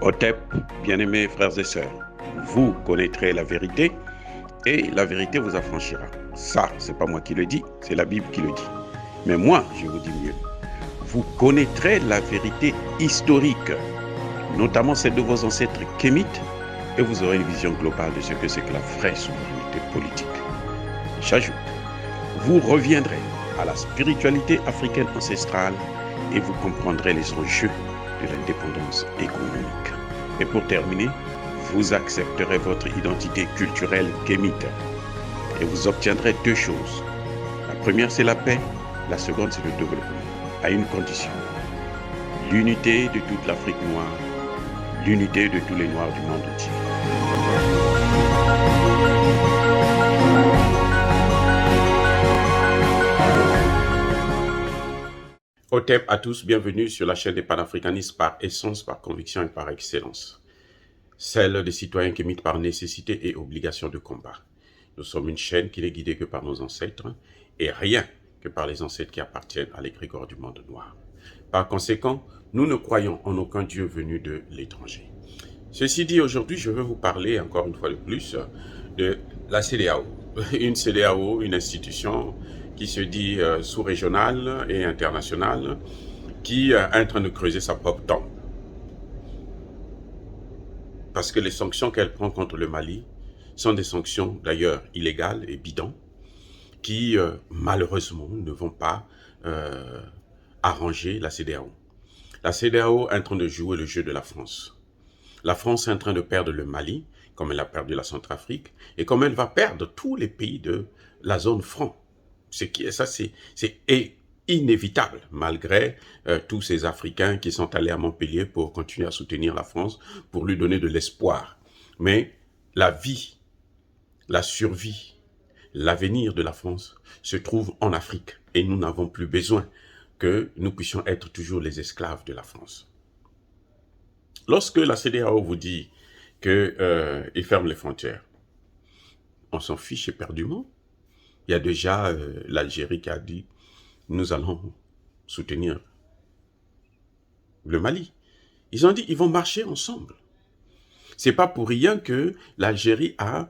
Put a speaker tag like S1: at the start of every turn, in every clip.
S1: Otep, bien-aimés frères et sœurs, vous connaîtrez la vérité et la vérité vous affranchira. Ça, c'est pas moi qui le dis, c'est la Bible qui le dit. Mais moi, je vous dis mieux. Vous connaîtrez la vérité historique, notamment celle de vos ancêtres kémites, et vous aurez une vision globale de ce que c'est que la vraie souveraineté politique. J'ajoute, vous reviendrez à la spiritualité africaine ancestrale et vous comprendrez les enjeux de l'indépendance économique. Et pour terminer, vous accepterez votre identité culturelle kémite et vous obtiendrez deux choses. La première, c'est la paix. La seconde, c'est le développement, à une condition. L'unité de toute l'Afrique noire, l'unité de tous les Noirs du monde entier. Otep à tous, bienvenue sur la chaîne des panafricanistes par essence, par conviction et par excellence. Celle des citoyens kémites par nécessité et obligation de combat. Nous sommes une chaîne qui n'est guidée que par nos ancêtres et rien que par les ancêtres qui appartiennent à l'égrégore du monde noir. Par conséquent, nous ne croyons en aucun Dieu venu de l'étranger. Ceci dit, aujourd'hui, je veux vous parler encore une fois de plus de la CEDEAO. Une CEDEAO, une institution qui se dit sous-régionale et internationale, qui est en train de creuser sa propre tombe. Parce que les sanctions qu'elle prend contre le Mali sont des sanctions d'ailleurs illégales et bidons, qui malheureusement ne vont pas arranger la CEDEAO. La CEDEAO est en train de jouer le jeu de la France. La France est en train de perdre le Mali, comme elle a perdu la Centrafrique, et comme elle va perdre tous les pays de la zone franc. C'est inévitable, malgré tous ces Africains qui sont allés à Montpellier pour continuer à soutenir la France, pour lui donner de l'espoir. Mais la vie, la survie, l'avenir de la France se trouve en Afrique, et nous n'avons plus besoin que nous puissions être toujours les esclaves de la France. Lorsque la CEDEAO vous dit qu'il ferme les frontières, on s'en fiche éperdument. Il y a déjà l'Algérie qui a dit « nous allons soutenir le Mali ». Ils ont dit « ils vont marcher ensemble ». C'est pas pour rien que l'Algérie a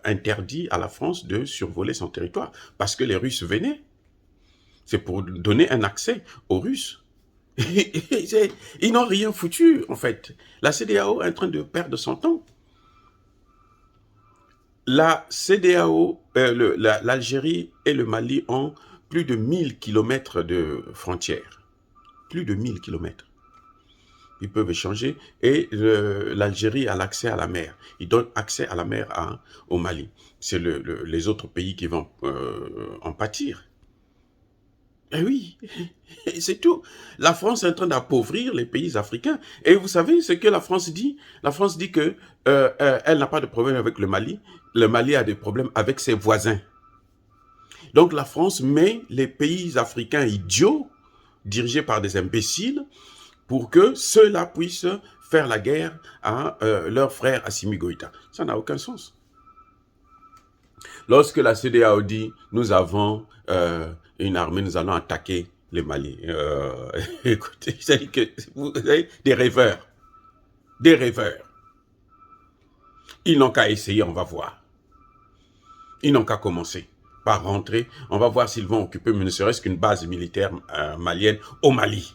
S1: interdit à la France de survoler son territoire, parce que les Russes venaient. C'est pour donner un accès aux Russes. Ils n'ont rien foutu, en fait. La CEDEAO est en train de perdre son temps. La CEDEAO, l'Algérie et le Mali ont plus de 1000 kilomètres de frontières. Plus de 1000 kilomètres. Ils peuvent échanger et l'Algérie a l'accès à la mer. Ils donnent accès à la mer au Mali. C'est les autres pays qui vont en pâtir. Eh oui, c'est tout. La France est en train d'appauvrir les pays africains. Et vous savez ce que la France dit? La France dit que elle n'a pas de problème avec le Mali. Le Mali a des problèmes avec ses voisins. Donc la France met les pays africains idiots, dirigés par des imbéciles, pour que ceux-là puissent faire la guerre à leur frère Assimi Goïta. Ça n'a aucun sens. Lorsque la CEDEAO dit « nous avons une armée, nous allons attaquer les Mali », écoutez, c'est que vous avez des rêveurs. Des rêveurs. Ils n'ont qu'à essayer, on va voir. Ils n'ont qu'à commencer par rentrer. On va voir s'ils vont occuper, ne serait-ce qu'une base militaire malienne au Mali,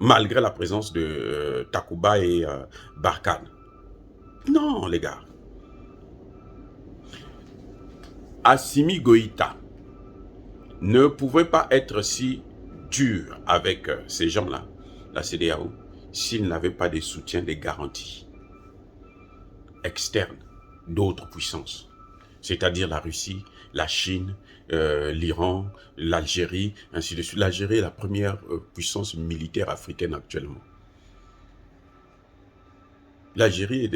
S1: malgré la présence de Takuba et Barkhane. Non, les gars. Assimi Goïta ne pouvait pas être si dur avec ces gens-là, la CEDEAO, s'il n'avait pas des soutiens, des garanties externes d'autres puissances, c'est-à-dire la Russie, la Chine, l'Iran, l'Algérie, ainsi de suite. L'Algérie est la première puissance militaire africaine actuellement. L'Algérie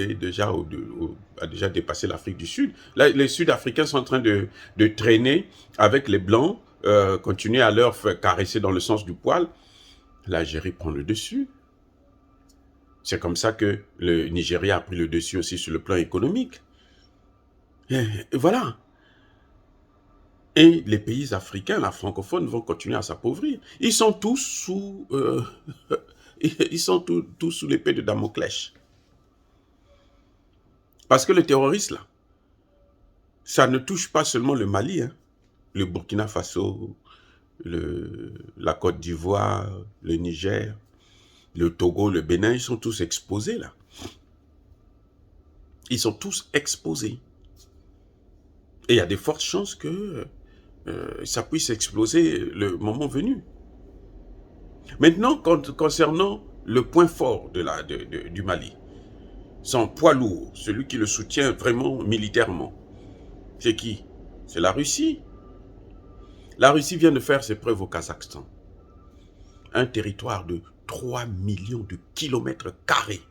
S1: a déjà dépassé l'Afrique du Sud. Là, les Sud-Africains sont en train de traîner avec les Blancs, continuer à leur caresser dans le sens du poil. L'Algérie prend le dessus. C'est comme ça que le Nigeria a pris le dessus aussi sur le plan économique. Et voilà. Et les pays africains, la francophone, vont continuer à s'appauvrir. Ils sont tous sous, ils sont tous sous l'épée de Damoclès. Parce que le terroriste, là, ça ne touche pas seulement le Mali, hein. Le Burkina Faso, la Côte d'Ivoire, le Niger, le Togo, le Bénin, ils sont tous exposés, là. Ils sont tous exposés. Et il y a de fortes chances que ça puisse exploser le moment venu. Maintenant, concernant le point fort du Mali, son poids lourd, celui qui le soutient vraiment militairement, c'est qui? C'est la Russie. La Russie vient de faire ses preuves au Kazakhstan. Un territoire de 3 millions de kilomètres carrés,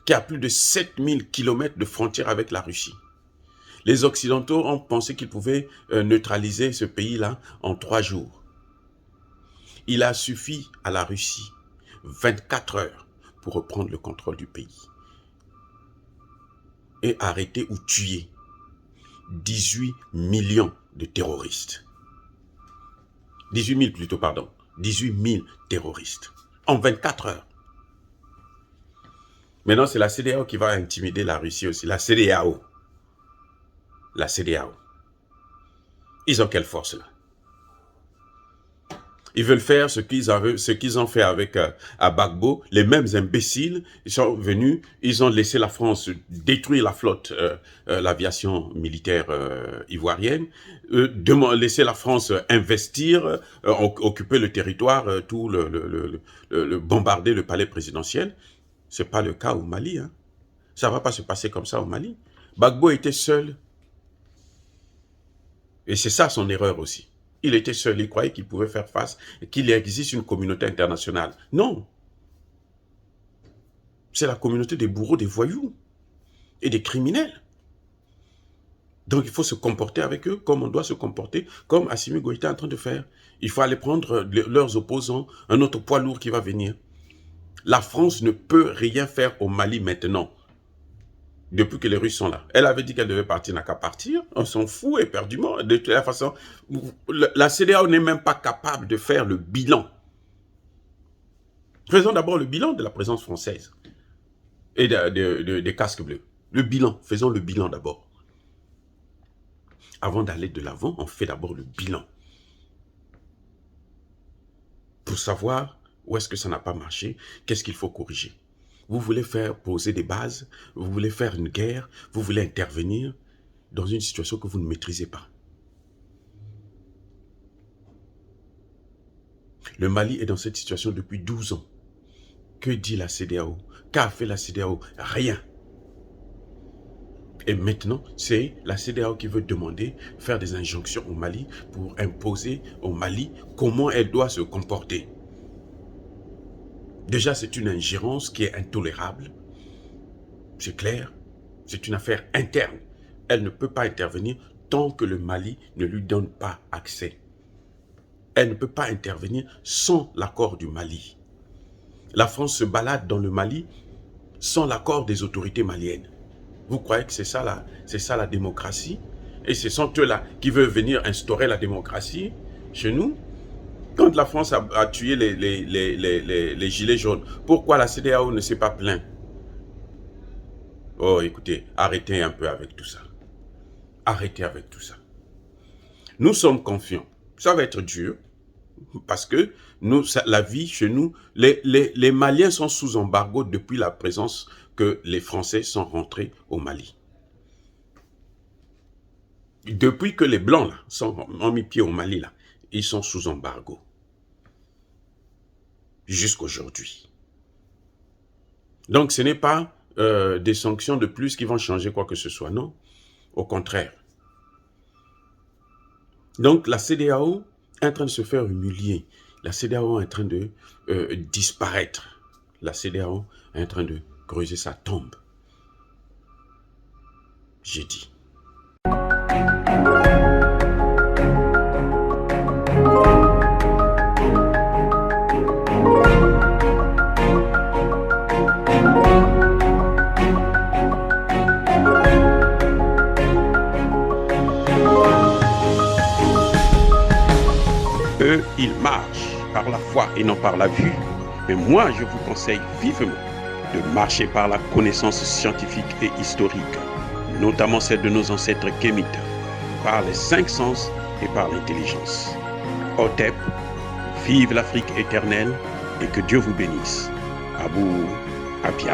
S1: qui a plus de 7000 kilomètres de frontière avec la Russie. Les Occidentaux ont pensé qu'ils pouvaient neutraliser ce pays-là en 3 jours. Il a suffi à la Russie 24 heures pour reprendre le contrôle du pays et arrêter ou tuer 18 millions de terroristes. 18 000 plutôt, pardon. 18 000 terroristes en 24 heures. Maintenant, c'est la CEDEAO qui va intimider la Russie aussi. La CEDEAO. La CEDEAO. Ils ont quelle force là? Ils veulent faire ce qu'ils ont fait avec à Gbagbo. Les mêmes imbéciles, ils sont venus, ils ont laissé la France détruire la flotte, l'aviation militaire ivoirienne, laisser la France investir, occuper le territoire, bombarder le palais présidentiel. Ce n'est pas le cas au Mali. Hein. Ça ne va pas se passer comme ça au Mali. Gbagbo était seul. Et c'est ça son erreur aussi. Il était seul, il croyait qu'il pouvait faire face, qu'il existe une communauté internationale. Non. C'est la communauté des bourreaux, des voyous et des criminels. Donc il faut se comporter avec eux comme on doit se comporter, comme Assimi Goïta est en train de faire. Il faut aller prendre leurs opposants, un autre poids lourd qui va venir. La France ne peut rien faire au Mali maintenant. Depuis que les Russes sont là. Elle avait dit qu'elle devait partir, n'a qu'à partir. On s'en fout éperdument. De toute la façon, la CEDEAO n'est même pas capable de faire le bilan. Faisons d'abord le bilan de la présence française et des casques bleus. Le bilan, faisons le bilan d'abord. Avant d'aller de l'avant, on fait d'abord le bilan. Pour savoir où est-ce que ça n'a pas marché, qu'est-ce qu'il faut corriger. Vous voulez faire poser des bases, vous voulez faire une guerre, vous voulez intervenir dans une situation que vous ne maîtrisez pas. Le Mali est dans cette situation depuis 12 ans. Que dit la CEDEAO? Qu'a fait la CEDEAO? Rien. Et maintenant, c'est la CEDEAO qui veut demander, faire des injonctions au Mali pour imposer au Mali comment elle doit se comporter. Déjà, c'est une ingérence qui est intolérable. C'est clair. C'est une affaire interne. Elle ne peut pas intervenir tant que le Mali ne lui donne pas accès. Elle ne peut pas intervenir sans l'accord du Mali. La France se balade dans le Mali sans l'accord des autorités maliennes. Vous croyez que c'est ça la démocratie? Et ce sont eux-là qui veulent venir instaurer la démocratie chez nous? Quand la France a tué les gilets jaunes, pourquoi la CEDEAO ne s'est pas plaint? Oh, écoutez, arrêtez un peu avec tout ça. Arrêtez avec tout ça. Nous sommes confiants. Ça va être dur, parce que la vie chez nous, les Maliens sont sous embargo depuis la présence que les Français sont rentrés au Mali. Depuis que les Blancs là, ont mis pied au Mali, là, ils sont sous embargo. Jusqu'aujourd'hui. Donc ce n'est pas des sanctions de plus qui vont changer quoi que ce soit, non. Au contraire. Donc la CEDEAO est en train de se faire humilier. La CEDEAO est en train de disparaître. La CEDEAO est en train de creuser sa tombe. J'ai dit. Eux, ils marchent par la foi et non par la vue. Mais moi, je vous conseille vivement de marcher par la connaissance scientifique et historique, notamment celle de nos ancêtres kémites, par les 5 sens et par l'intelligence. Hotep, vive l'Afrique éternelle et que Dieu vous bénisse. Abou Apia.